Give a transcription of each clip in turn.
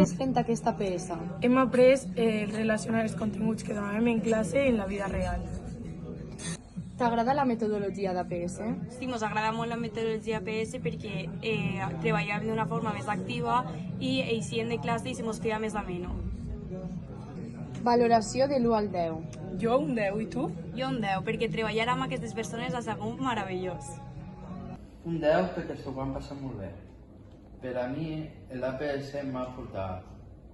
après fent aquesta PS? Hem après relacionar els continguts que donàvem en classe en la vida real. T'agrada la metodologia d'APS? Sí, ens agrada molt la metodologia APS perquè treballem d'una forma més activa i eixim de classe i se mos feia més ameno. Valoració de l'1 al 10. Jo un 10, i tu? Jo un 10, perquè treballar amb aquestes persones ha sigut meravellós. Un 10 perquè s'ho van passar molt bé. Per a mi, l'APS m'ha portat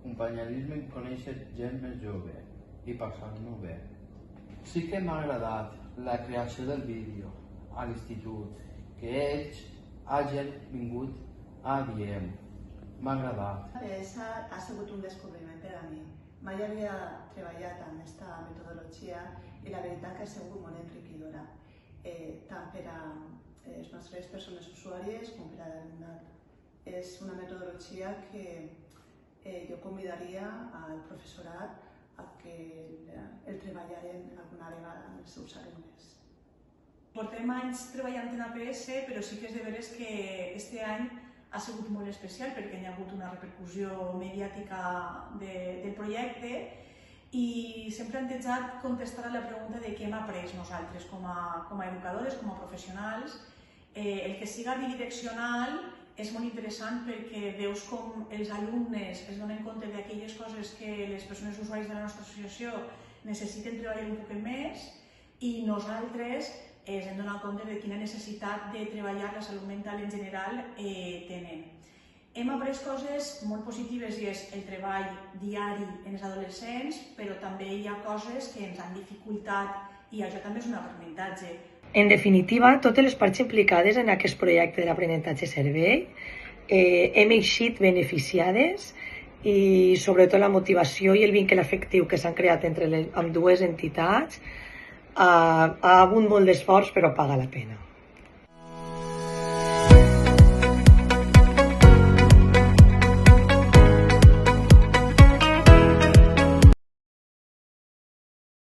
companyerisme i conèixer gent més jove i passar-m'ho bé. Sí que m'ha agradat la creació del vídeo a l'institut, que ells hagin vingut a diem. M'ha agradat. L'APS ha sigut un descobriment per a mi. Mai havia treballat amb aquesta metodologia i la veritat que ha sigut molt enriquidora, tant per a les nostres persones usuàries com per a l'alumnat. És una metodologia que jo convidaria al professorat a que el treballaren alguna vegada amb els seus alumnes. Portem anys treballant en APS, però sí que és de veres que este any ha sigut molt especial perquè hi ha hagut una repercussió mediàtica del projecte i sempre hem intentat contestar a la pregunta de què hem après nosaltres com a educadores, com a professionals. El que siga bidireccional és molt interessant perquè veus com els alumnes es donen compte d'aquelles coses que les persones usuàries de la nostra associació necessiten treballar un poc més i nosaltres ens hem donat compte de quina necessitat de treballar la salut mental en general tenen. Hem après coses molt positives i és el treball diari en els adolescents, però també hi ha coses que ens han dificultat i això també és un aprenentatge. En definitiva, totes les parts implicades en aquest projecte de l'aprenentatge-servei hem eixit beneficiades i sobretot la motivació i el vincle afectiu que s'han creat entre ambdues entitats ha hagut molt d'esforç, però paga la pena.